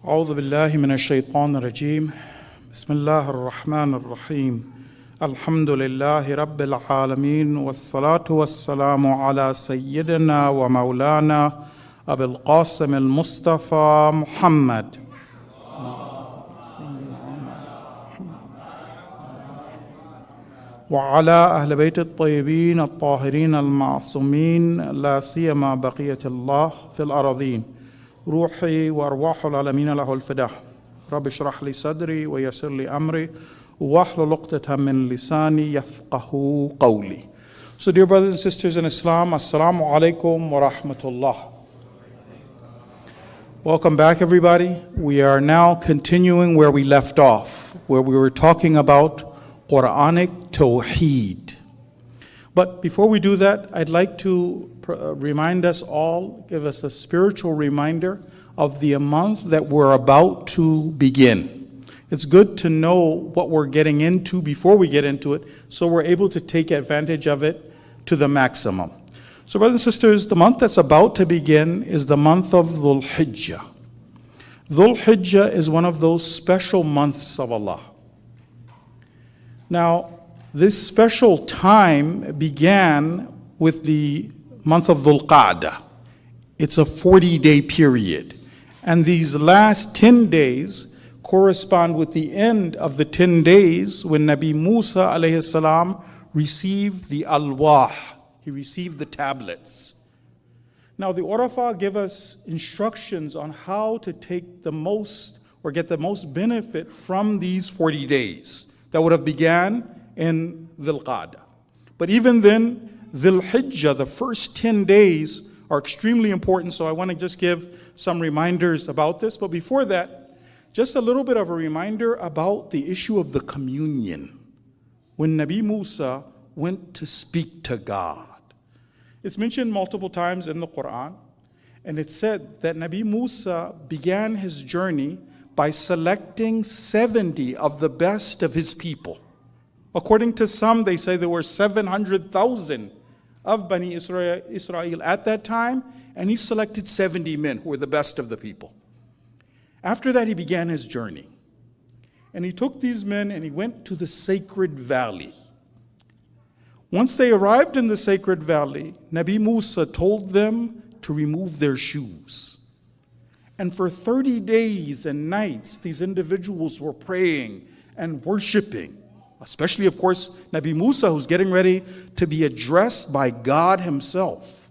أعوذ بالله من الشيطان الرجيم بسم الله الرحمن الرحيم الحمد لله رب العالمين والصلاة والسلام على سيدنا ومولانا أبي القاسم المصطفى محمد وعلى أهل بيت الطيبين الطاهرين المعصومين لا سيما بقية الله في الأراضين روحي وأرواح العالمين له الفداء رب اشرح لي صدري ويسر لي أمري واحلل عقدة من لساني يفقه قولي. So dear brothers and sisters in Islam, Assalamu alaikum wa rahmatullah. Welcome back everybody. We are now continuing where we left off, where we were talking about Quranic Tawheed. But before we do that, I'd like to remind us all, give us a spiritual reminder of the month that we're about to begin. It's good to know what we're getting into before we get into it, so we're able to take advantage of it to the maximum. So brothers and sisters, the month that's about to begin is the month of Dhul Hijjah. Dhul Hijjah is one of those special months of Allah. Now, this special time began with the month of Dhul Qa'dah. It's a 40-day period. And these last 10 days correspond with the end of the 10 days when Nabi Musa alayhi salam received the alwah. He received the tablets. Now the Urafa give us instructions on how to take the most or get the most benefit from these 40 days that would have began in Dhul Qa'dah. But even then, Dhul Hijjah, the first 10 days are extremely important, so I want to just give some reminders about this. But before that, just a little bit of a reminder about the issue of the communion. When Nabi Musa went to speak to God. It's mentioned multiple times in the Quran, and it said that Nabi Musa began his journey by selecting 70 of the best of his people. According to some, they say there were 700,000 of Bani Israel at that time, and he selected 70 men who were the best of the people. After that, he began his journey. And he took these men and he went to the sacred valley. Once they arrived in the sacred valley, Nabi Musa told them to remove their shoes. And for 30 days and nights, these individuals were praying and worshiping. Especially, of course, Nabi Musa, who's getting ready to be addressed by God himself.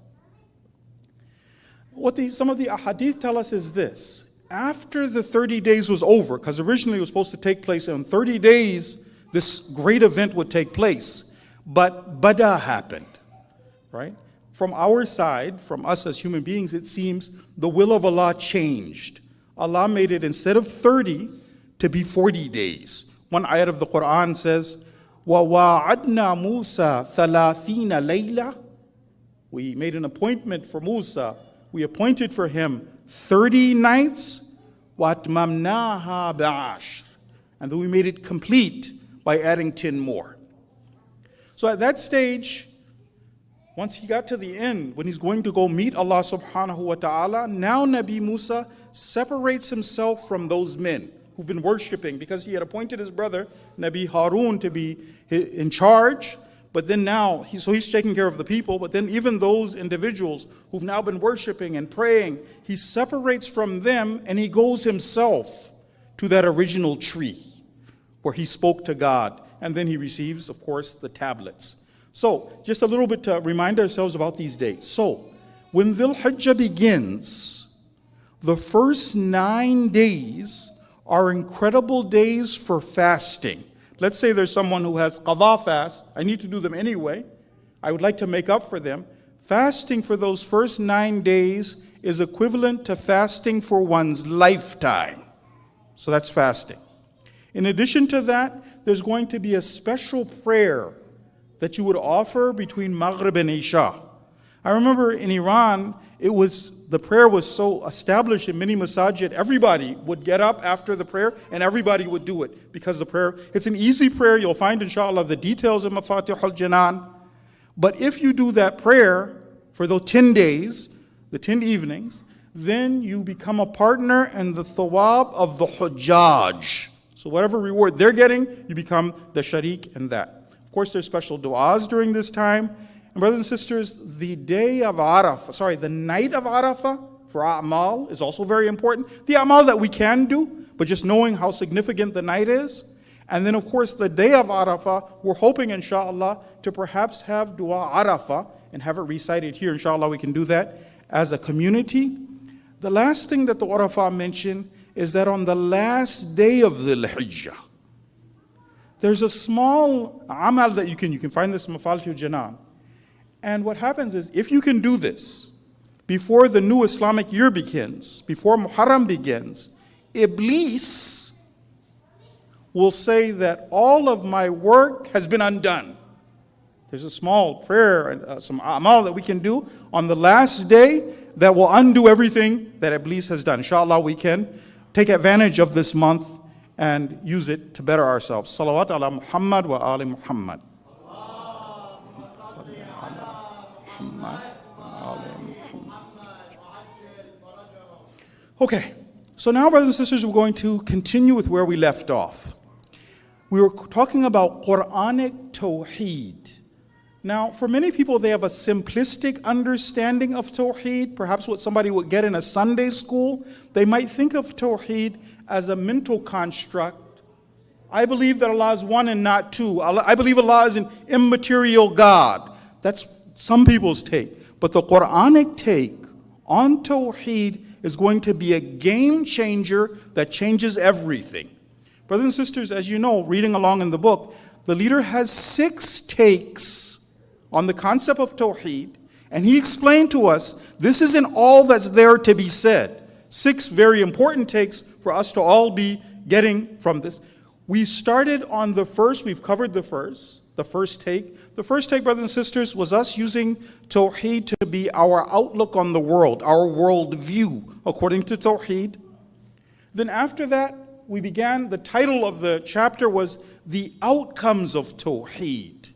What some of the ahadith tell us is this. After the 30 days was over, because originally it was supposed to take place in 30 days, this great event would take place. But Bada happened, right? From our side, from us as human beings, it seems the will of Allah changed. Allah made it, instead of 30, to be 40 days. One ayat of the Quran says, وَوَاعَدْنَا مُوسَى ثَلَاثِينَ لَيْلَةً. We made an appointment for Musa. We appointed for him 30 nights. وَأَتْمَمْنَاهَا بِعَشْرٍ. And then we made it complete by adding 10 more. So at that stage, once he got to the end, when he's going to go meet Allah subhanahu wa ta'ala, now Nabi Musa separates himself from those men who've been worshiping, because he had appointed his brother, Nabi Harun, to be in charge. But then now, he's taking care of the people, but then even those individuals who've now been worshiping and praying, he separates from them and he goes himself to that original tree where he spoke to God. And then he receives, of course, the tablets. So, just a little bit to remind ourselves about these dates. So, when Dhul Hijjah begins, the first 9 days are incredible days for fasting. Let's say there's someone who has qadha fast. I need to do them anyway. I would like to make up for them. Fasting for those first 9 days is equivalent to fasting for one's lifetime. So that's fasting. In addition to that, there's going to be a special prayer that you would offer between Maghrib and Isha. I remember in Iran, the prayer was so established in many masajid, everybody would get up after the prayer and everybody would do it, because the prayer, it's an easy prayer. You'll find, inshallah, the details in Mafatih al-Janan. But if you do that prayer for those 10 days, the 10 evenings, then you become a partner in the thawab of the hujjaj. So whatever reward they're getting, you become the sharik in that. Of course, there's special du'as during this time. And brothers and sisters, the day of Arafah, the night of Arafah for a'mal is also very important. The a'mal that we can do, but just knowing how significant the night is. And then of course the day of Arafah, we're hoping inshallah to perhaps have dua Arafah and have it recited here. Inshallah we can do that as a community. The last thing that the Arafah mentioned is that on the last day of the Hijjah, there's a small amal that you can find this in Mafalih al-Janan. And what happens is, if you can do this before the new Islamic year begins, before Muharram begins, Iblis will say that all of my work has been undone. There's a small prayer and some amal that we can do on the last day that will undo everything that Iblis has done. Inshallah, we can take advantage of this month and use it to better ourselves. Salawat ala Muhammad wa ali Muhammad. Okay, so now, brothers and sisters, we're going to continue with where we left off. We were talking about Quranic Tawheed. Now, for many people, they have a simplistic understanding of Tawheed, perhaps what somebody would get in a Sunday school. They might think of Tawheed as a mental construct. I believe that Allah is one and not two. I believe Allah is an immaterial God. That's some people's take. But the Quranic take on Tawheed is going to be a game changer that changes everything. Brothers and sisters, as you know, reading along in the book, the leader has 6 takes on the concept of Tawheed, and he explained to us this isn't all that's there to be said. 6 very important takes for us to all be getting from this. We started on the first, we've covered the first take. The first take, brothers and sisters, was us using Tawheed to be our outlook on the world, our world view, according to Tawheed. Then after that, we began, the title of the chapter was The Outcomes of Tawheed.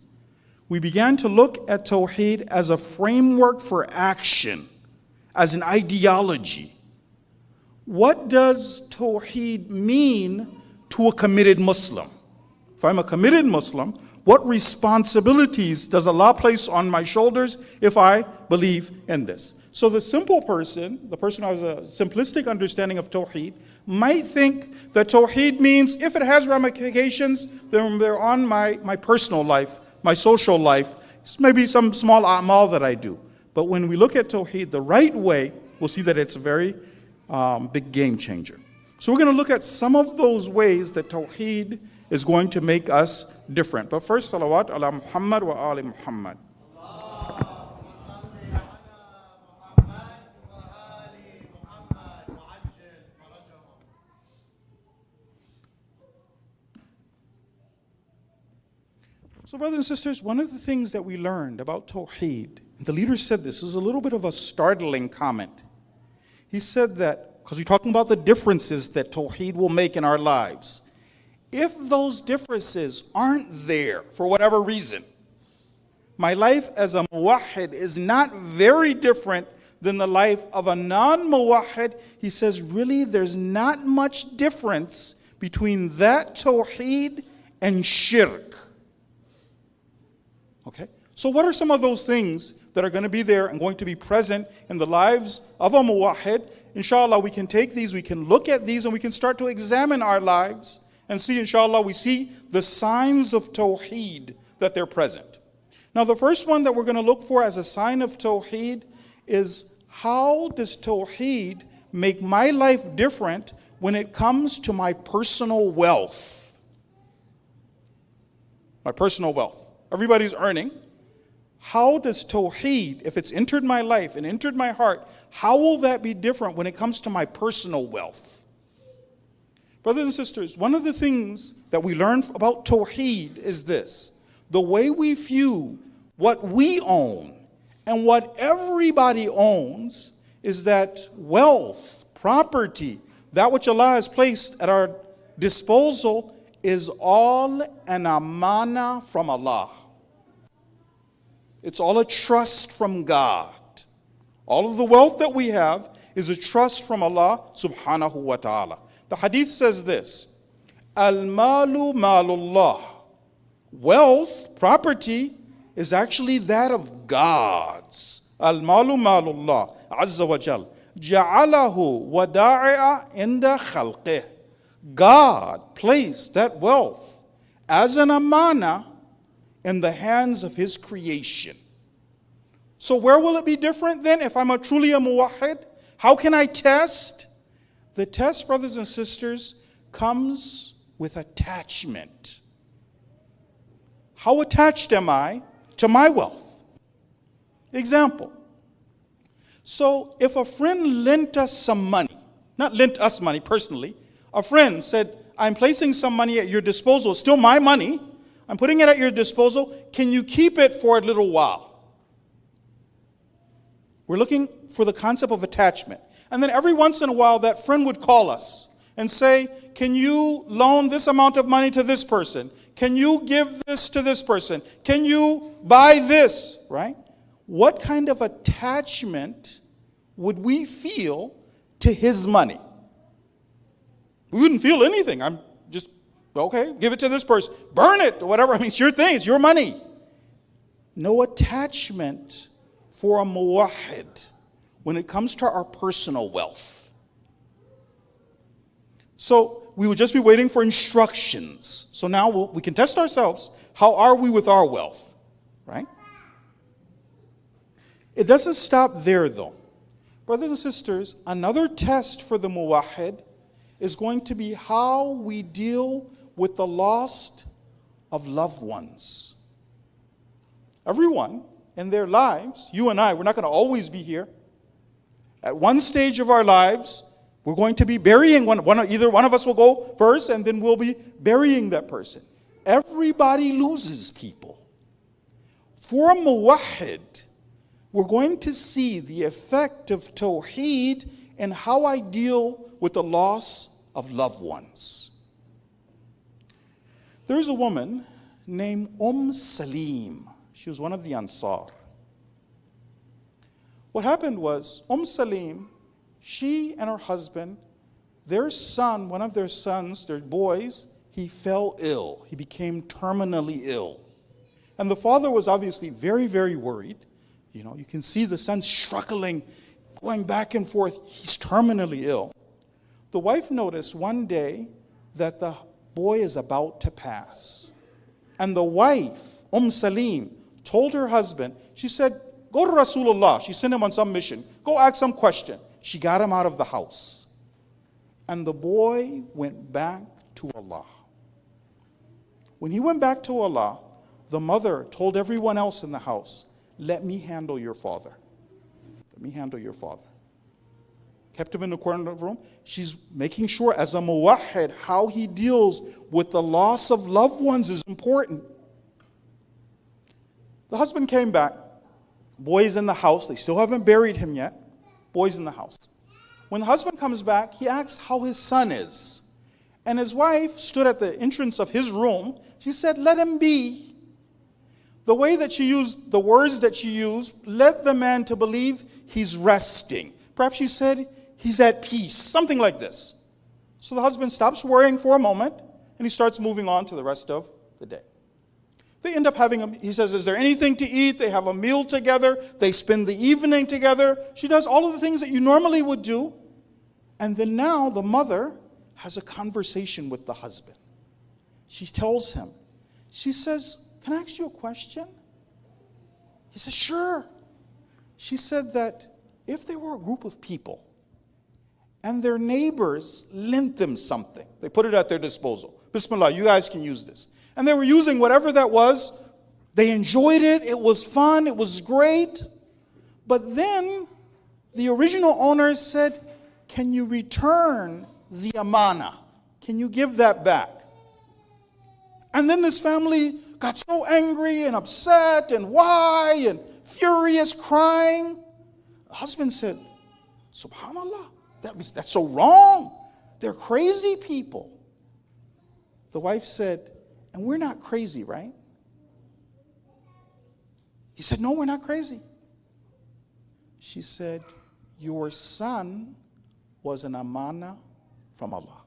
We began to look at Tawheed as a framework for action, as an ideology. What does Tawheed mean to a committed Muslim? If I'm a committed Muslim, what responsibilities does Allah place on my shoulders if I believe in this? So the simple person, the person who has a simplistic understanding of Tawheed, might think that Tawheed means if it has ramifications, then they're on my personal life, my social life, maybe some small a'mal that I do. But when we look at Tawheed the right way, we'll see that it's a very big game changer. So we're going to look at some of those ways that Tawheed is going to make us different. But first, salawat ala Muhammad wa ali Muhammad. So brothers and sisters, one of the things that we learned about Tawheed, and the leader said this was a little bit of a startling comment. He said that, because we're talking about the differences that Tawheed will make in our lives. If those differences aren't there for whatever reason, my life as a muwahhid is not very different than the life of a non-muwahhid. He says, really, there's not much difference between that Tawheed and shirk. Okay? So what are some of those things that are going to be there and going to be present in the lives of a muwahhid? Inshallah, we can take these, we can look at these, and we can start to examine our lives and see, inshallah, we see the signs of Tawheed that they're present. Now, the first one that we're going to look for as a sign of Tawheed is, how does Tawheed make my life different when it comes to my personal wealth? My personal wealth. Everybody's earning. How does Tawheed, if it's entered my life and entered my heart, how will that be different when it comes to my personal wealth? Brothers and sisters, one of the things that we learn about Tawheed is this. The way we view what we own and what everybody owns is that wealth, property, that which Allah has placed at our disposal is all an amana from Allah. It's all a trust from God. All of the wealth that we have is a trust from Allah subhanahu wa ta'ala. The hadith says this, Al-malu malullah. Wealth, property, is actually that of God's. Al-malu malullah azza wa jal. Ja'alahu wada'i'a inda khalqih. God placed that wealth as an amana in the hands of His creation. So where will it be different then if I'm truly a muwahhid? How can I test? The test, brothers and sisters, comes with attachment. How attached am I to my wealth? Example. So if a friend lent us some money, not lent us money personally, a friend said, I'm placing some money at your disposal, it's still my money, I'm putting it at your disposal, can you keep it for a little while? We're looking for the concept of attachment. And then every once in a while, that friend would call us and say, can you loan this amount of money to this person? Can you give this to this person? Can you buy this? Right? What kind of attachment would we feel to his money? We wouldn't feel anything. I'm just, okay, give it to this person. Burn it or whatever. I mean, it's your thing. It's your money. No attachment for a muwahhid when it comes to our personal wealth. So we would just be waiting for instructions. So now we can test ourselves. How are we with our wealth? Right? It doesn't stop there though. Brothers and sisters, another test for the muwahhid is going to be how we deal with the loss of loved ones. Everyone in their lives, you and I, we're not going to always be here. At one stage of our lives, we're going to be burying either one of us will go first and then we'll be burying that person. Everybody loses people. For a muwahhid, we're going to see the effect of Tawheed and how I deal with the loss of loved ones. There's a woman named Salim. She was one of the Ansar. What happened was, Salim, she and her husband, their son, one of their sons, their boys, he fell ill. He became terminally ill. And the father was obviously very, very worried. You know, you can see the son struggling, going back and forth. He's terminally ill. The wife noticed one day that the boy is about to pass. And the wife, Salim, told her husband, she said, go to Rasulullah. She sent him on some mission. Go ask some question. She got him out of the house. And the boy went back to Allah. When he went back to Allah, the mother told everyone else in the house, let me handle your father. Let me handle your father. Kept him in the corner of the room. She's making sure as a muwahhid, how he deals with the loss of loved ones is important. The husband came back. Boys in the house. They still haven't buried him yet. Boys in the house. When the husband comes back, he asks how his son is. And his wife stood at the entrance of his room. She said, let him be. The way that she used, the words that she used, led the man to believe he's resting. Perhaps she said, he's at peace. Something like this. So the husband stops worrying for a moment, and he starts moving on to the rest of the day. They end up having, he says, is there anything to eat? They have a meal together. They spend the evening together. She does all of the things that you normally would do. And then now the mother has a conversation with the husband. She tells him, she says, can I ask you a question? He says, sure. She said that if there were a group of people and their neighbors lent them something, they put it at their disposal. Bismillah, you guys can use this. And they were using whatever that was. They enjoyed it. It was fun. It was great. But then the original owner said, can you return the amana? Can you give that back? And then this family got so angry and upset and why and furious, crying. The husband said, subhanallah, that's so wrong. They're crazy people. The wife said, and we're not crazy, right? He said, no, we're not crazy. She said, your son was an amana from Allah.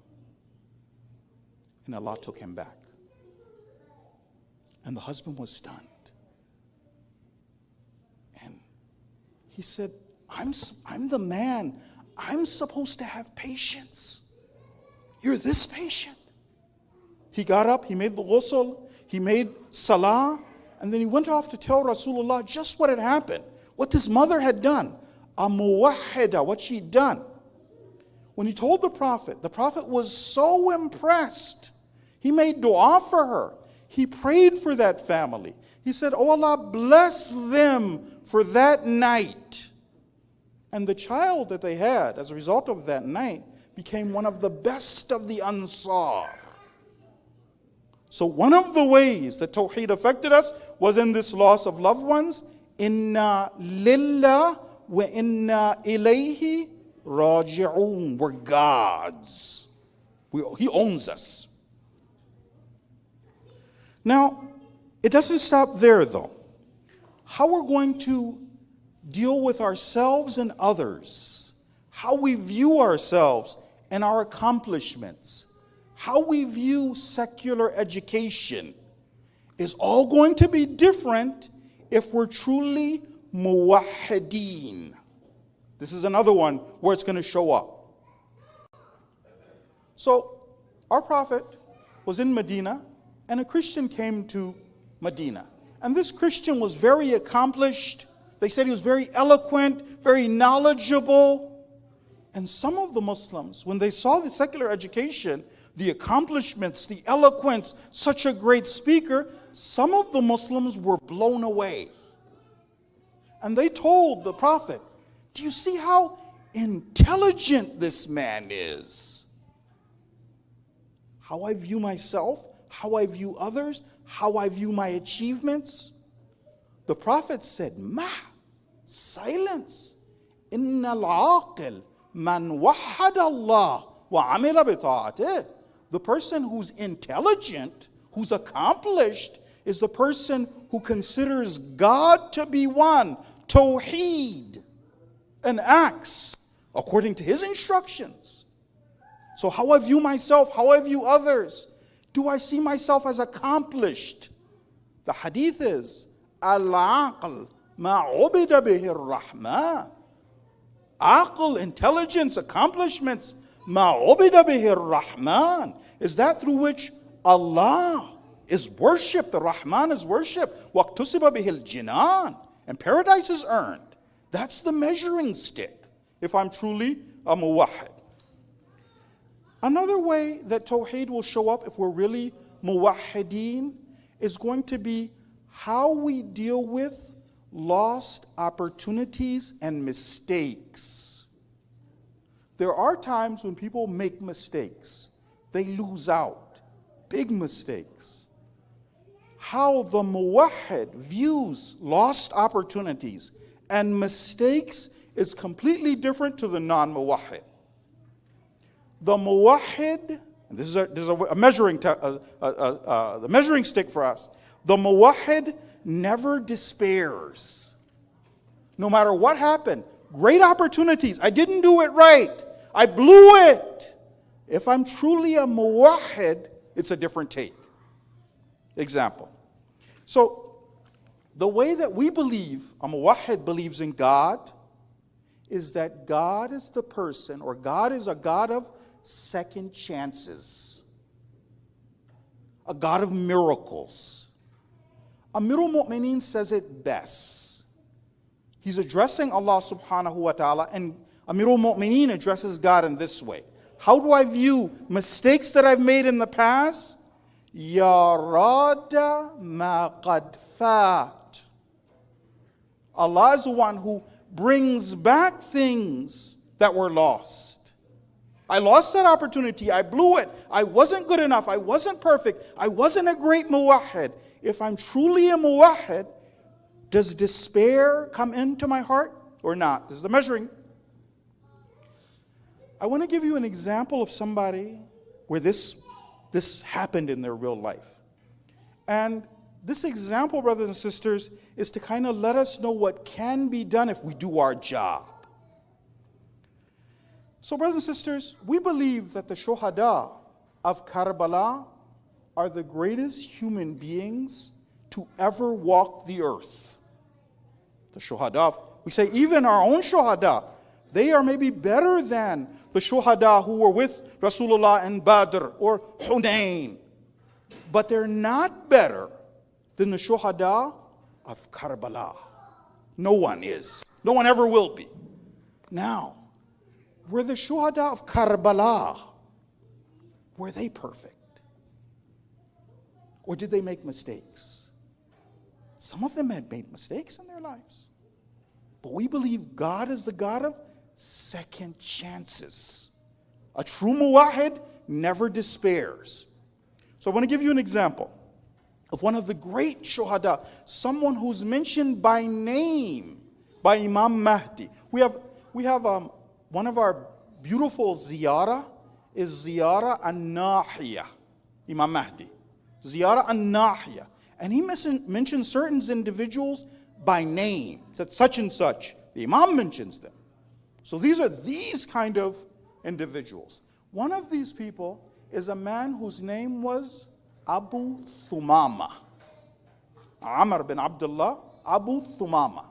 And Allah took him back. And the husband was stunned. And he said, I'm the man. I'm supposed to have patience. You're this patient. He got up, he made the ghusl, he made salah, and then he went off to tell Rasulullah just what had happened, what his mother had done, a muwahhida, what she'd done. When he told the Prophet was so impressed. He made dua for her. He prayed for that family. He said, "Oh Allah, bless them for that night." And the child that they had as a result of that night became one of the best of the Ansar. So one of the ways that Tawheed affected us was in this loss of loved ones. Inna lillah wa inna ilayhi raji'un. We're God's. He owns us. Now, it doesn't stop there though. How we're going to deal with ourselves and others, how we view ourselves and our accomplishments, how we view secular education is all going to be different if we're truly muwahhideen. This is another one where it's going to show up. So, our Prophet was in Medina, and a Christian came to Medina. And this Christian was very accomplished. They said he was very eloquent, very knowledgeable. And some of the Muslims, when they saw the secular education, the accomplishments, the eloquence, such a great speaker, some of the Muslims were blown away. And they told the Prophet, "Do you see how intelligent this man is? How I view myself, how I view others, how I view my achievements." The Prophet said, "Ma, silence. Inna al-aqil man wahhada Allah wa amila bi ta'atih." The person who's intelligent, who's accomplished, is the person who considers God to be one, Tawheed, and acts according to His instructions. So how I view myself, how I view others, do I see myself as accomplished? The hadith is, Al-aql ma ubida bihi ar-Rahman. Aql, intelligence, accomplishments, ma ubida bihi ar-Rahman, is that through which Allah is worshipped, the Rahman is worshipped. Waqtusiba bihi al-jinan, and paradise is earned. That's the measuring stick, if I'm truly a muwahhid. Another way that Tawheed will show up if we're really muwahhideen is going to be how we deal with lost opportunities and mistakes. There are times when people make mistakes. They lose out. Big mistakes. How the muwahhid views lost opportunities and mistakes is completely different to the non-muwahhid. The muwahhid, and this is a measuring the measuring stick for us. The muwahhid never despairs. No matter what happened, great opportunities, I didn't do it right, I blew it. If I'm truly a muwahhid, it's a different take. Example. So, the way that we believe, a muwahhid believes in God, is that God is the person, or God is a God of second chances, a God of miracles. Amirul Mu'mineen says it best. He's addressing Allah subhanahu wa ta'ala, and Amirul Mu'mineen addresses God in this way. How do I view mistakes that I've made in the past? Ya rada ma qad fat. Allah is the one who brings back things that were lost. I lost that opportunity. I blew it. I wasn't good enough. I wasn't perfect. I wasn't a great muwahhid. If I'm truly a muwahhid, does despair come into my heart or not? This is the measuring. I want to give you an example of somebody where this happened in their real life. And this example, brothers and sisters, is to kind of let us know what can be done if we do our job. So brothers and sisters, we believe that the shuhada of Karbala are the greatest human beings to ever walk the earth. The shuhada, we say even our own shuhada, they are maybe better than the shuhada who were with Rasulullah in Badr or Hunayn. But they're not better than the shuhada of Karbala. No one is. No one ever will be. Now, were the shuhada of Karbala, were they perfect? Or did they make mistakes? Some of them had made mistakes in their lives. But we believe God is the God of second chances. A true muwahid never despairs. So I want to give you an example of one of the great shuhada, someone who's mentioned by name by Imam Mahdi. We have one of our beautiful ziyarah is ziyarah an-Nahiya, Imam Mahdi. Ziyarah an-Nahiya. And he mentions certain individuals by name. Said such and such. The Imam mentions them. So these are these kind of individuals. One of these people is a man whose name was Abu Thumama. Amr bin Abdullah, Abu Thumama.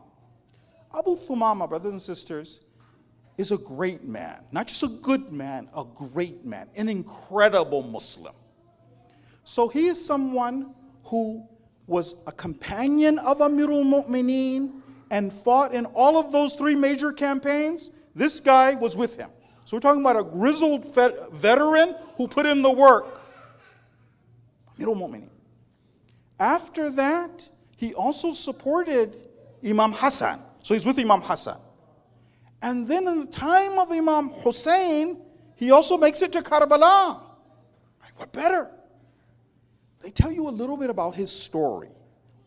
Abu Thumama, brothers and sisters, is a great man. Not just a good man, a great man. An incredible Muslim. So he is someone who was a companion of Amirul Mu'mineen and fought in all of those three major campaigns. This guy was with him. So we're talking about a grizzled veteran who put in the work. Amirul Mu'mineen. After that, he also supported Imam Hassan. So he's with Imam Hassan. And then in the time of Imam Hussein, he also makes it to Karbala. Right, what better? They tell you a little bit about his story.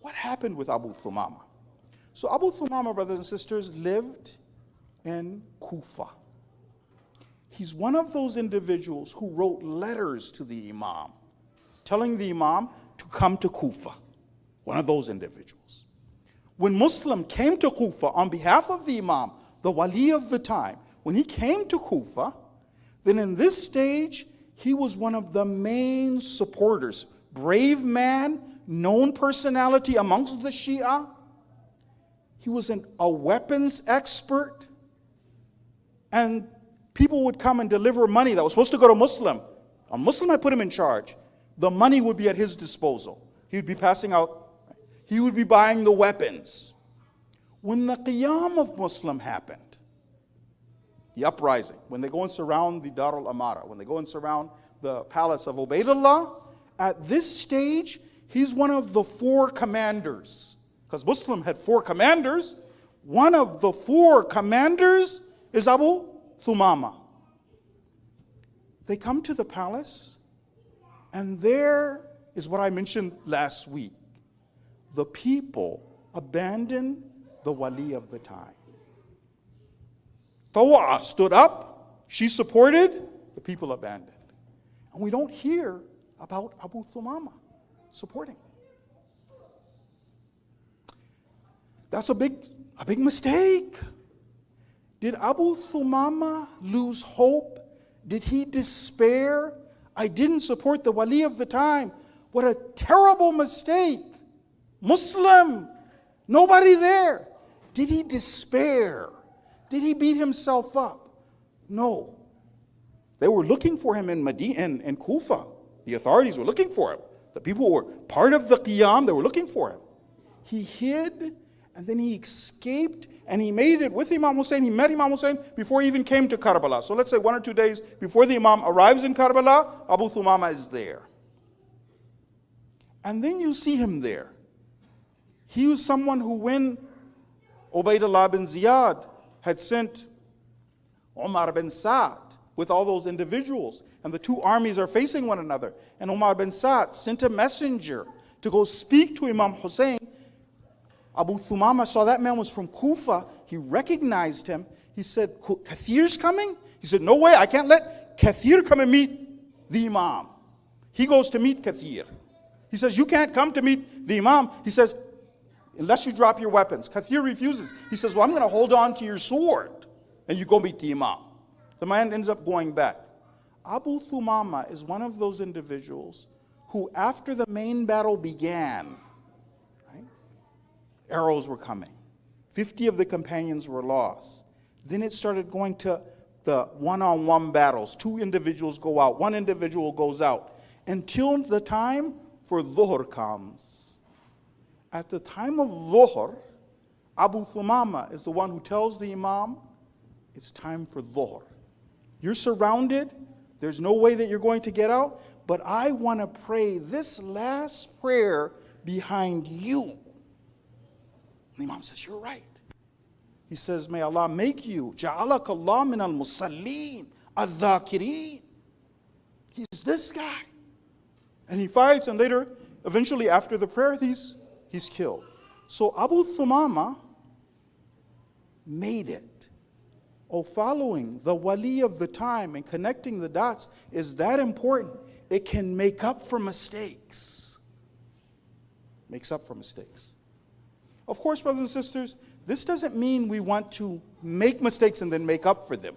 What happened with Abu Thumama? So Abu Thumama, brothers and sisters, lived in Kufa. He's one of those individuals who wrote letters to the Imam, telling the Imam to come to Kufa. One of those individuals. When Muslim came to Kufa on behalf of the Imam, the wali of the time, when he came to Kufa, then in this stage, he was one of the main supporters. Brave man, known personality amongst the Shia. He was a weapons expert. And people would come and deliver money that was supposed to go to Muslim. A Muslim had put him in charge. The money would be at his disposal. He would be passing out. He would be buying the weapons. When the Qiyam of Muslim happened, the uprising, when they go and surround the Dar al-Amara, when they go and surround the palace of Ubaidullah, at this stage, he's one of the 4 commanders. Because Muslim had 4 commanders. One of the 4 commanders is Abu Thumama. They come to the palace, and there is what I mentioned last week. The people abandon the wali of the time. Tawa stood up, she supported, the people abandoned. And we don't hear about Abu Thumama supporting. That's a big mistake. Did Abu Thumama lose hope? Did he despair? I didn't support the wali of the time. What a terrible mistake. Muslim, nobody there. Did he despair? Did he beat himself up? No. They were looking for him in Medina and Kufa. The authorities were looking for him. The people who were part of the Qiyam, they were looking for him. He hid, and then he escaped, and he made it with Imam Hussein. He met Imam Hussein before he even came to Karbala. So let's say 1 or 2 days before the Imam arrives in Karbala, Abu Thumama is there. And then you see him there. He was someone who, when Ubaidullah bin Ziyad had sent Umar bin Sa'd with all those individuals, and the 2 armies are facing one another, and Umar bin Sa'd sent a messenger to go speak to Imam Hussein. Abu Thumama saw that man was from Kufa. He recognized him. He said, Kathir's coming? He said, no way, I can't let Kathir come and meet the Imam. He goes to meet Kathir. He says, you can't come to meet the Imam. He says, unless you drop your weapons. Kathir refuses. He says, well, I'm going to hold on to your sword, and you go meet the Imam. The man ends up going back. Abu Thumama is one of those individuals who, after the main battle began, right, arrows were coming. 50 of the companions were lost. Then it started going to the one-on-one battles. 2 individuals go out, 1 individual goes out, until the time for Dhuhr comes. At the time of Dhuhr, Abu Thumama is the one who tells the Imam, it's time for Dhuhr. You're surrounded, there's no way that you're going to get out, but I want to pray this last prayer behind you. The Imam says, you're right. He says, may Allah make you, Ja'alak Allah min al-musallin, al-dhakireen. He's this guy. And he fights, and later, eventually after the prayer, he's killed. So Abu Thumama made it. Following the wali of the time and connecting the dots is that important. It can make up for mistakes. Makes up for mistakes. Of course, brothers and sisters, this doesn't mean we want to make mistakes and then make up for them.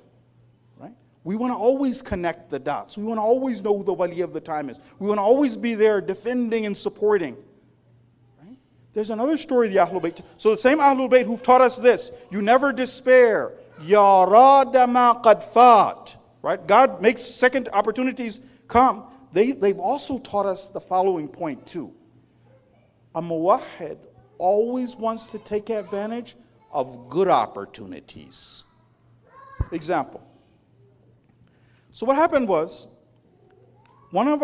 Right? We want to always connect the dots. We want to always know who the wali of the time is. We want to always be there defending and supporting. Right? There's another story, the Ahlul Bayt. So the same Ahlul Bayt who've taught us this, you never despair. Ya rada ma qad fat. Right? God makes second opportunities come. They've also taught us the following point too. A muwahhid always wants to take advantage of good opportunities. Example. So what happened was, one of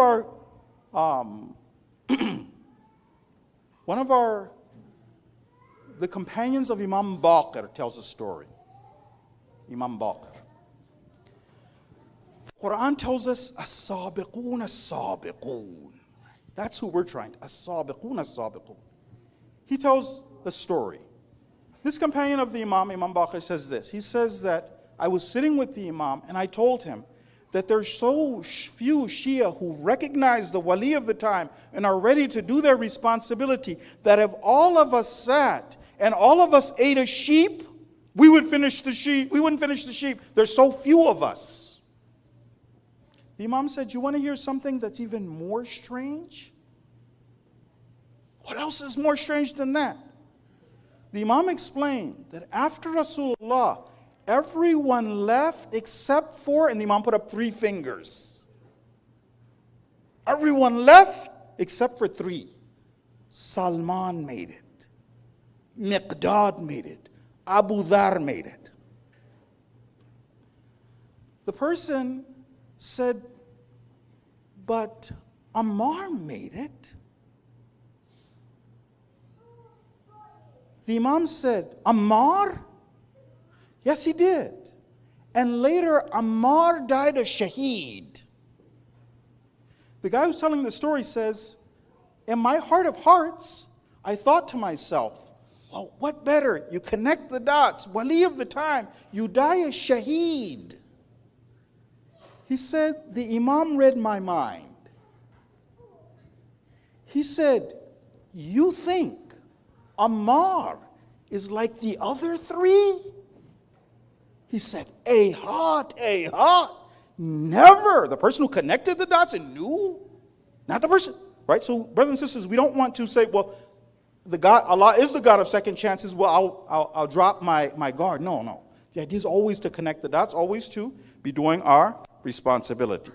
the companions of Imam Baqir tells a story. Imam Baqir. Quran tells us, as-sabiqun as-sabiqun. That's who we're trying to, as-sabiqun as-sabiqun. He tells the story. This companion of the Imam, Imam Baqir, says this. He says that I was sitting with the Imam and I told him that there's so few Shia who recognize the wali of the time and are ready to do their responsibility, that if all of us sat and all of us ate a sheep, we wouldn't finish the sheep. There's so few of us. The Imam said, you want to hear something that's even more strange? What else is more strange than that? The Imam explained that after Rasulullah, everyone left except for, and the Imam put up 3 fingers. Everyone left except for 3. Salman made it. Miqdad made it. Abu Dhar made it. The person said, but Ammar made it. The Imam said, Ammar? Yes, he did. And later, Ammar died a shaheed. The guy who's telling the story says, in my heart of hearts, I thought to myself, well, what better? You connect the dots. Wali of the time, you die a shaheed. He said, the Imam read my mind. He said, you think Ammar is like the other 3? He said, hot. Never. The person who connected the dots and knew, not the person. Right? So, brothers and sisters, we don't want to say, well, Allah is the God of second chances. Well, I'll drop my guard. No. The idea is always to connect the dots, always to be doing our responsibility.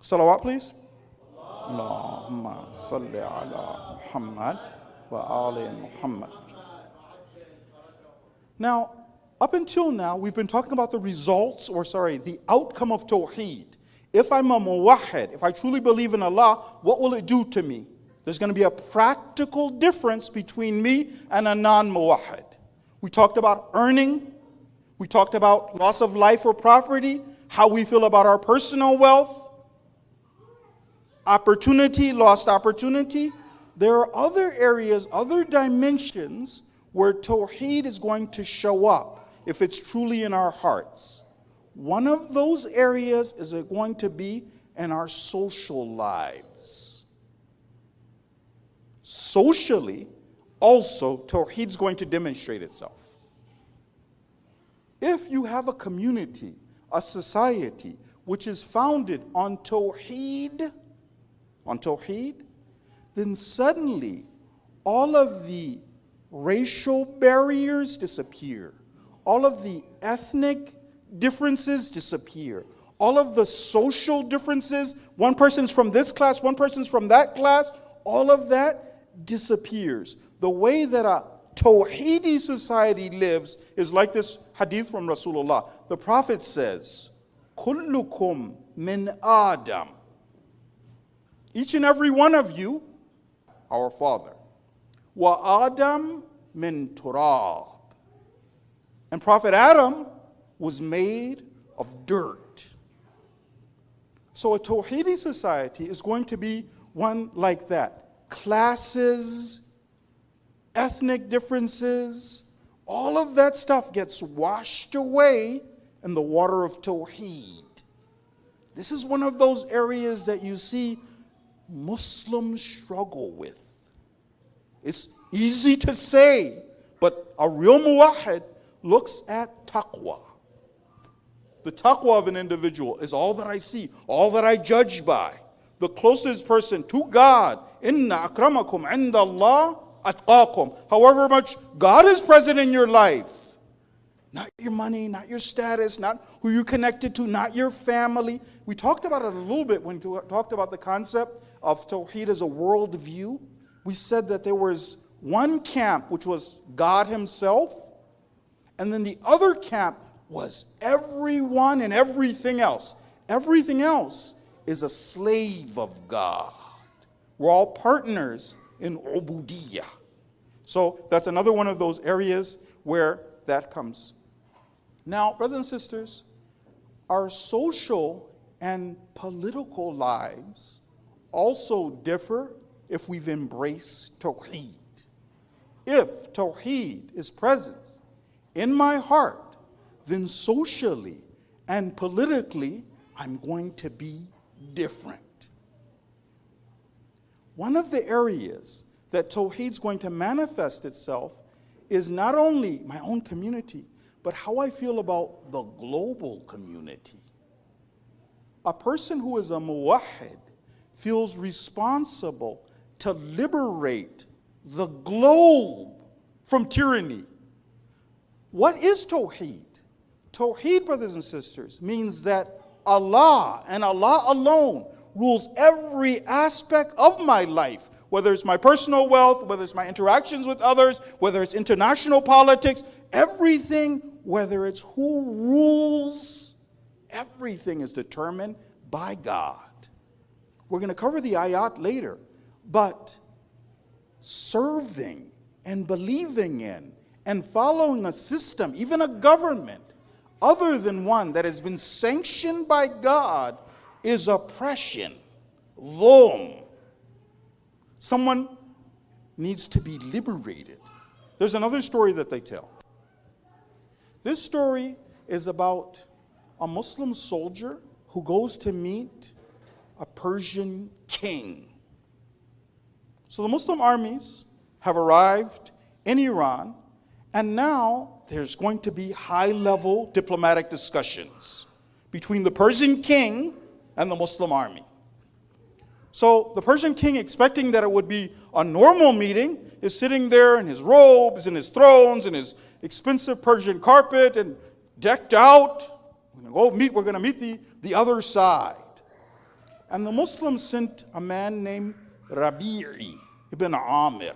Salawat, please. Allahumma salli ala Muhammad wa ali Muhammad. Now, up until now, we've been talking about the outcome of Tawheed. If I'm a muwahhid, if I truly believe in Allah, what will it do to me? There's going to be a practical difference between me and a non-muwahhid. We talked about earning. We talked about loss of life or property, how we feel about our personal wealth, opportunity, lost opportunity. There are other areas, other dimensions where Tawheed is going to show up if it's truly in our hearts. One of those areas is going to be in our social lives. Socially, also, Tawheed is going to demonstrate itself. If you have a community a society which is founded on Tawheed, then suddenly all of the racial barriers disappear. All of the ethnic differences disappear. All of the social differences, one person's from this class, one person's from that class, all of that disappears. The way that a Tawheedi society lives is like this hadith from Rasulullah. The Prophet says, Kullukum min Adam. Each and every one of you, our father. Wa Adam min Turab. And Prophet Adam was made of dirt. So a Tawheedi society is going to be one like that. Classes, ethnic differences, all of that stuff gets washed away in the water of Tawheed. This is one of those areas that you see Muslims struggle with. It's easy to say, but a real muwahhid looks at taqwa. The taqwa of an individual is all that I see, all that I judge by. The closest person to God, inna akramakum inda Allah atqakum. However much God is present in your life, not your money, not your status, not who you're connected to, not your family. We talked about it a little bit when we talked about the concept of Tawheed as a worldview. We said that there was one camp, which was God himself, and then the other camp was everyone and everything else. Everything else is a slave of God. We're all partners in ubudiyah. So that's another one of those areas where that comes. Now, brothers and sisters, our social and political lives also differ if we've embraced Tawheed. If Tawheed is present in my heart, then socially and politically, I'm going to be different. One of the areas that Tawheed's going to manifest itself is not only my own community, but how I feel about the global community. A person who is a muwahhid feels responsible to liberate the globe from tyranny. What is Tawheed? Tawheed, brothers and sisters, means that Allah and Allah alone rules every aspect of my life, whether it's my personal wealth, whether it's my interactions with others, whether it's international politics, everything, whether it's who rules, everything is determined by God. We're going to cover the ayat later, but serving and believing in and following a system, even a government, other than one that has been sanctioned by God is oppression, dhulm. Someone needs to be liberated. There's another story that they tell. This story is about a Muslim soldier who goes to meet a Persian king. So the Muslim armies have arrived in Iran, and now there's going to be high-level diplomatic discussions between the Persian king and the Muslim army. So the Persian king, expecting that it would be a normal meeting, is sitting there in his robes and his thrones and his expensive Persian carpet and decked out. We're going to meet the other side. And the Muslims sent a man named Rabi'i ibn Amir.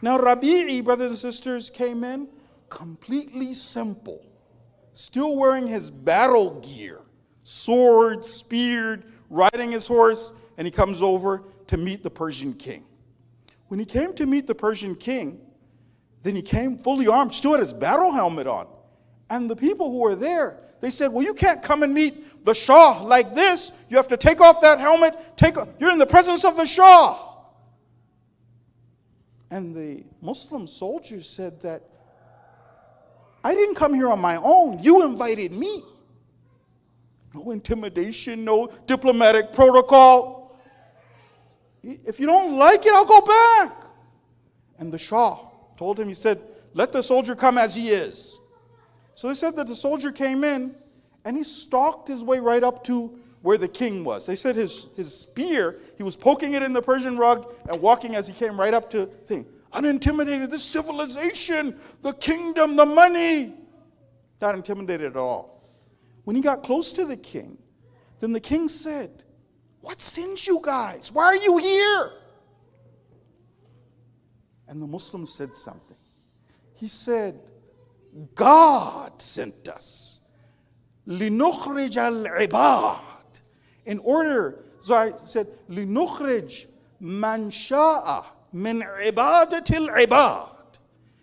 Now Rabi'i, brothers and sisters, came in completely simple, still wearing his battle gear, sword, speared, riding his horse, and he comes over to meet the Persian king. When he came to meet the Persian king, then he came fully armed, still had his battle helmet on. And the people who were there, they said, well, you can't come and meet the Shah like this. You have to take off that helmet. You're in the presence of the Shah. And the Muslim soldiers said that, I didn't come here on my own. You invited me. No intimidation, no diplomatic protocol. If you don't like it, I'll go back. And the Shah told him, he said, let the soldier come as he is. So they said that the soldier came in, And he stalked his way right up to where the king was. They said his spear, he was poking it in the Persian rug and walking as he came right up to the thing. Unintimidated, this civilization, the kingdom, the money. Not intimidated at all. When he got close to the king, then the king said, "What sends you guys? Why are you here?" And the Muslim said something. He said, "God sent us. لِنُخْرِجَ الْعِبَادِ." In order, so I said, لِنُخْرِجْ مَنْ شَاءَ مِنْ عِبَادَةِ الْعِبَادِ.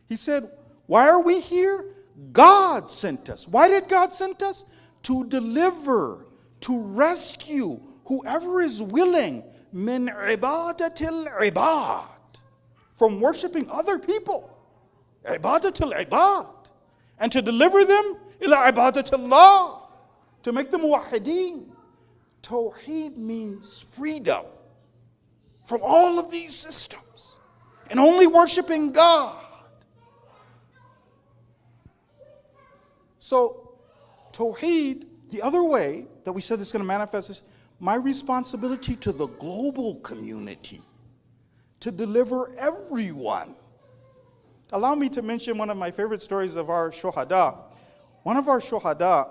He said, why are we here? God sent us. Why did God send us? To deliver, to rescue whoever is willing, مِنْ عِبَادَةِ الْعِبَادِ, from worshiping other people. عِبَادَةِ الْعِبَادِ. And to deliver them, إِلَى عِبَادَةِ اللَّهِ, to make them muwahideen. Tawheed means freedom from all of these systems and only worshiping God. So, Tawheed, the other way that we said is going to manifest is my responsibility to the global community, to deliver everyone. Allow me to mention one of my favorite stories of our shuhada. One of our shuhada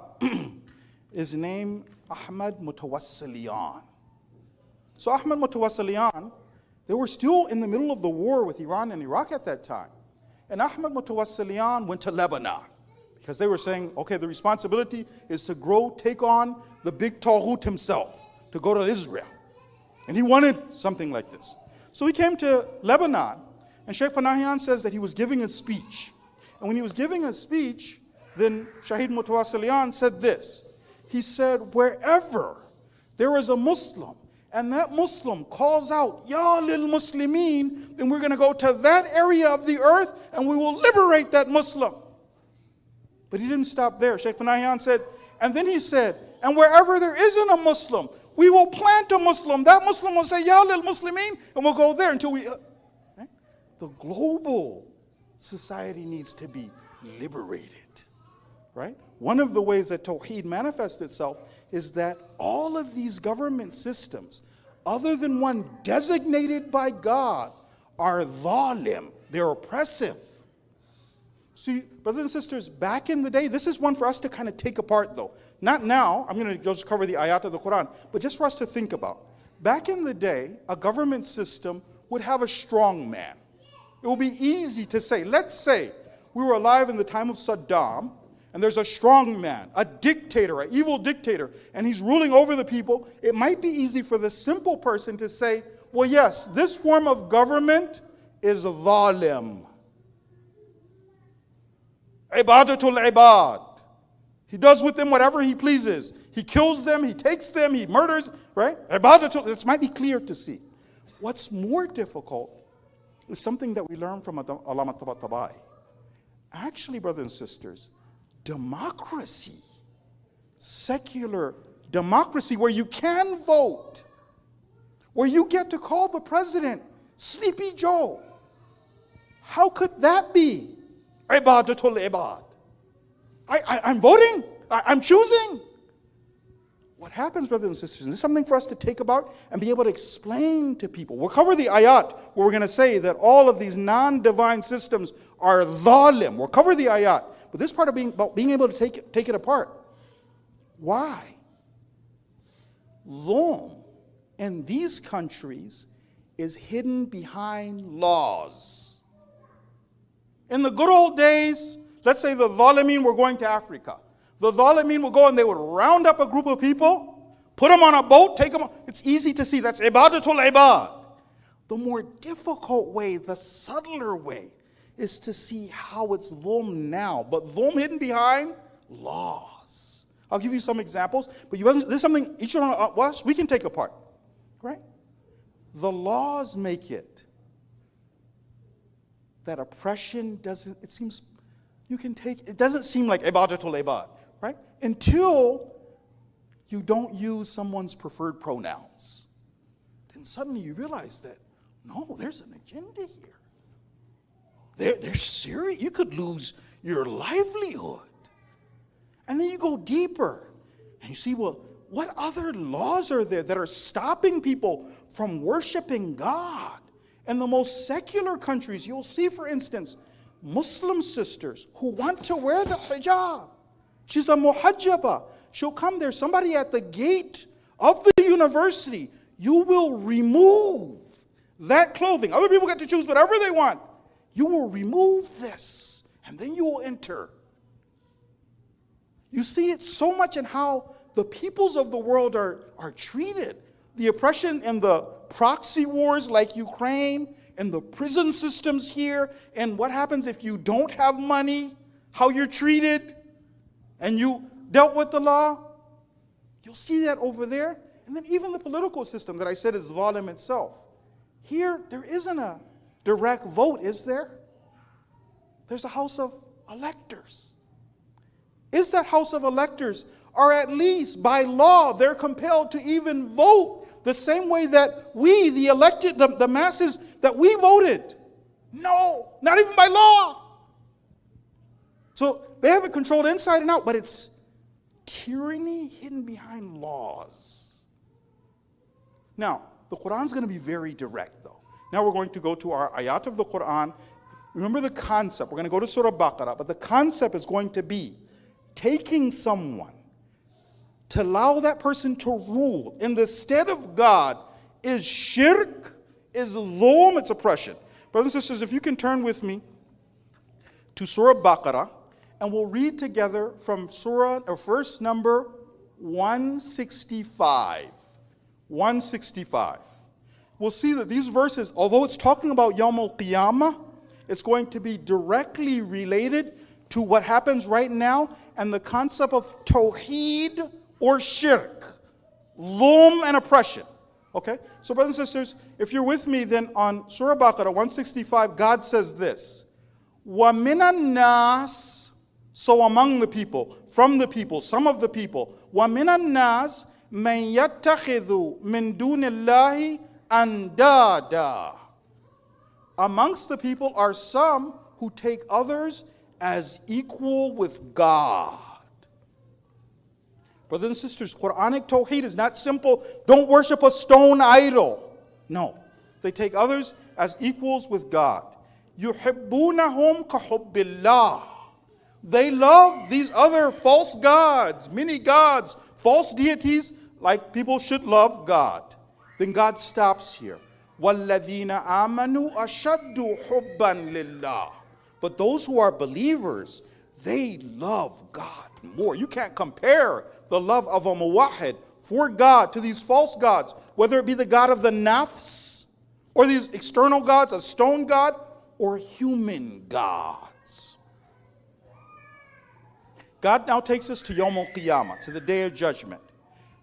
is named Ahmad Mutawassiliyan. So Ahmad Mutawassiliyan, they were still in the middle of the war with Iran and Iraq at that time. And Ahmad Mutawassiliyan went to Lebanon because they were saying, okay, the responsibility is to take on the big Taghut himself, to go to Israel. And he wanted something like this. So he came to Lebanon, and Sheikh Panahian says that he was giving a speech. And when he was giving a speech, then Shahid Mutawassiliyan said this. He said, wherever there is a Muslim, and that Muslim calls out, Ya lil Muslimin, then we're going to go to that area of the earth and we will liberate that Muslim. But he didn't stop there. Sheikh Panahian said, and then he said, and wherever there isn't a Muslim, we will plant a Muslim. That Muslim will say, Ya lil Muslimin, and we'll go there until we... Right? The global society needs to be liberated. Right? One of the ways that Tawheed manifests itself is that all of these government systems, other than one designated by God, are dhalim. They're oppressive. See, brothers and sisters, back in the day, this is one for us to kind of take apart though. Not now, I'm going to just cover the ayat of the Quran, but just for us to think about. Back in the day, a government system would have a strong man. It would be easy to say, let's say we were alive in the time of Saddam, and there's a strong man, a dictator, an evil dictator, and he's ruling over the people. It might be easy for the simple person to say, well, yes, this form of government is dhalim. Ibadatul ibad. He does with them whatever he pleases. He kills them, he takes them, he murders, right? Ibadatul, this might be clear to see. What's more difficult is something that we learn from Allama Tabatabai. Actually, brothers and sisters, democracy, secular democracy, where you can vote, where you get to call the president Sleepy Joe. How could that be ibadatul ibad? I'm voting, I'm choosing. What happens, brothers and sisters, and this is something for us to take about and be able to explain to people. We'll cover the ayat where we're going to say that all of these non-divine systems are dhalim. We'll cover the ayat. But this part of being able to take it apart. Why? Dhulm in these countries is hidden behind laws. In the good old days, let's say the Dhalimeen were going to Africa. The Dhalimeen would go and they would round up a group of people, put them on a boat, take them. It's easy to see. That's ibadatul ibad. The more difficult way, the subtler way, is to see how it's dhulm now. But dhulm hidden behind laws. I'll give you some examples. But there's something each one of us, we can take apart. Right? The laws make it that oppression doesn't, it seems, you can take, it doesn't seem like ibadatul ibad. Right? Until you don't use someone's preferred pronouns. Then suddenly you realize that, no, there's an agenda here. They're serious. You could lose your livelihood. And then you go deeper. And you see, well, what other laws are there that are stopping people from worshiping God? In the most secular countries, you'll see, for instance, Muslim sisters who want to wear the hijab. She's a muhajjaba. She'll come there. Somebody at the gate of the university, you will remove that clothing. Other people get to choose whatever they want. You will remove this, and then you will enter. You see it so much in how the peoples of the world are treated. The oppression and the proxy wars like Ukraine, and the prison systems here, and what happens if you don't have money, how you're treated, and you dealt with the law. You'll see that over there. And then even the political system that I said is zalim itself. Here, there isn't a direct vote, is there? There's a house of electors. Is that house of electors, or at least by law, they're compelled to even vote the same way that we, the elected, the masses, that we voted? No, not even by law. So they have it controlled inside and out, but it's tyranny hidden behind laws. Now, the Quran's going to be very direct, though. Now we're going to go to our ayat of the Quran. Remember the concept. We're going to go to Surah Baqarah, but the concept is going to be taking someone to allow that person to rule in the stead of God is shirk, is dhulm, it's oppression. Brothers and sisters, if you can turn with me to Surah Baqarah, and we'll read together from verse number 165. 165. We'll see that these verses, although it's talking about Yawm al-Qiyamah, it's going to be directly related to what happens right now and the concept of Tawheed or shirk, dhulm and oppression. Okay? So brothers and sisters, if you're with me then on Surah Baqarah 165, God says this, وَمِنَ النَّاسِ, so among the people, from the people, some of the people, وَمِنَ النَّاسِ مَنْ يَتَّخِذُ مِنْ دُونِ اللَّهِ أَنْدَادًا. Amongst the people are some who take others as equal with God. Brothers and sisters, Quranic Tawheed is not simple, don't worship a stone idol. No, they take others as equals with God. يُحِبُّونَهُمْ كَحُبِّ اللَّهِ. They love these other false gods, many gods, false deities, like people should love God. Then God stops here. وَالَّذِينَ آمَنُوا أَشَدُّ حُبًّا لِلَّهِ. But those who are believers, they love God more. You can't compare the love of a muwahhid for God to these false gods, whether it be the God of the nafs, or these external gods, a stone god, or human gods. God now takes us to Yawm al-Qiyamah, to the day of judgment.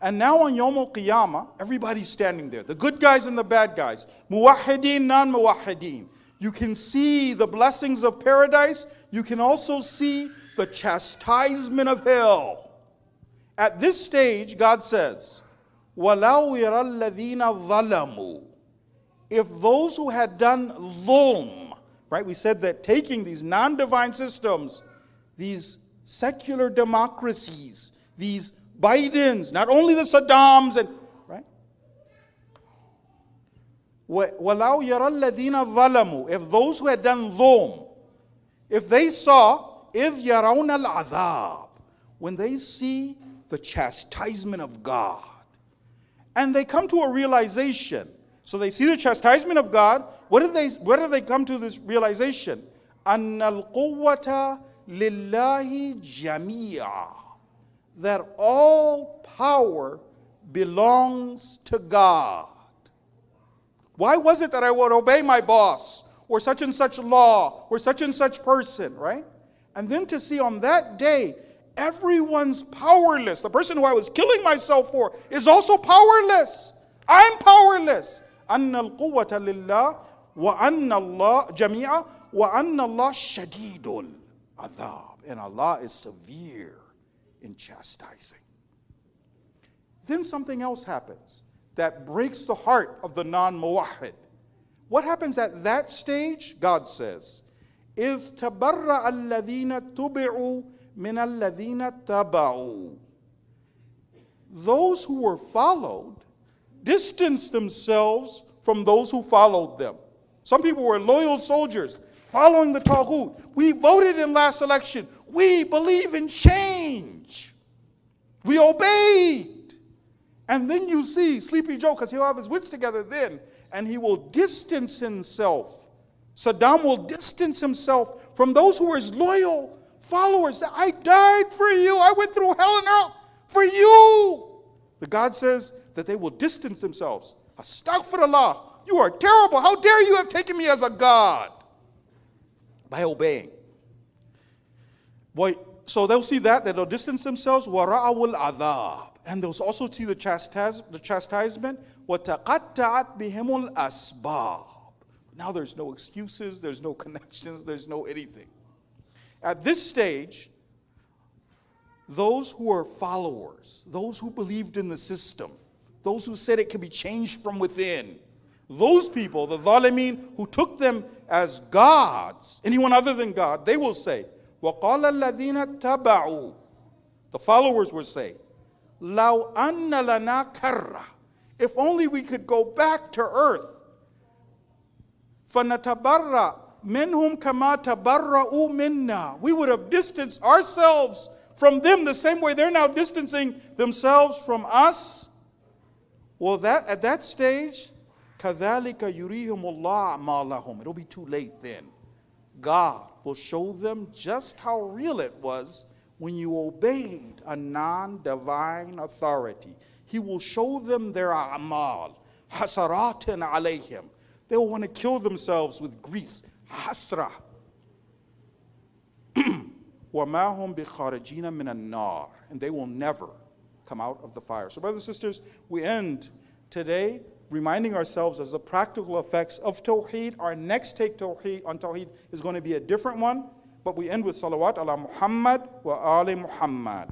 And now on Yawm al-Qiyamah, everybody's standing there. The good guys and the bad guys. Muwahhideen, non-muwahhideen. You can see the blessings of paradise. You can also see the chastisement of hell. At this stage, God says, وَلَوْ يَرَى الَّذِينَ ظَلَمُوا. If those who had done dhulm, right? We said that taking these non-divine systems, these secular democracies, these Bidens, not only the Saddams, and right? وَلَوْ يَرَى الَّذِينَ ظَلَمُوا. If those who had done dhulm, if they saw, إِذْ يَرَوْنَ الْعَذَابِ, when they see the chastisement of God, and they come to a realization. So they see the chastisement of God. Where do they come to this realization? أَنَّ الْقُوَّةَ لِلَّهِ جَمِيعًا. That all power belongs to God. Why was it that I would obey my boss, or such and such law, or such and such person, right? And then to see on that day, everyone's powerless. The person who I was killing myself for is also powerless. I'm powerless. أَنَّ الْقُوَّةَ لِلَّهِ وَأَنَّ اللَّهَ جَمِيعًا وَأَنَّ اللَّهَ شَدِيدُ الْعَذَابِ. And Allah is severe in chastising. Then something else happens that breaks the heart of the non-muwahhid. What happens at that stage? God says, إِذْ تَبَرَّأَ الَّذِينَ تُبِعُوا مِنَ الَّذِينَ تَبَعُوا. those who were followed distanced themselves from those who followed them. Some people were loyal soldiers following the Tawheed. We voted in last election. We believe in change. We obeyed. And then you see Sleepy Joe, because he'll have his wits together then, and he will distance himself. Saddam will distance himself from those who were his loyal followers. I died for you. I went through hell and earth for you. The God says that they will distance themselves. Astaghfirullah. You are terrible. How dare you have taken me as a God? By obeying. Boy, so they'll see that they'll distance themselves. وَرَأَوُا الْعَذَابِ. And they'll also see the chastisement. وَتَقَطَّعَتْ بِهِمُ الْأَسْبَابِ. Now there's no excuses, there's no connections, there's no anything. At this stage, those who are followers, those who believed in the system, those who said it could be changed from within, those people, the Zalimeen, who took them as gods, anyone other than God, they will say, وَقَالَ الَّذِينَ اتَّبَعُوا. The followers will say, لَوْ أَنَّ لَنَا كَرَّةً. If only we could go back to earth. فَنَتَبَرَّأْ مِنْهُمْ كَمَا تَبَرَّؤُوا مِنَّا. We would have distanced ourselves from them the same way they're now distancing themselves from us. Well, at that stage, كَذَلِكَ يُرِيهِمُ اللَّهُ أَعْمَالَهُم. It'll be too late then. God will show them just how real it was when you obeyed a non-divine authority. He will show them their a'mal. حَسَرَاتٍ عَلَيْهِمْ. They will want to kill themselves with grease. Hasra. وَمَا هُمْ بِخَارِجِينَ مِنَ النَّارِ. And they will never come out of the fire. So brothers and sisters, we end today reminding ourselves as the practical effects of Tawheed. Our next take on Tawheed is going to be a different one. But we end with salawat ala Muhammad wa ali Muhammad.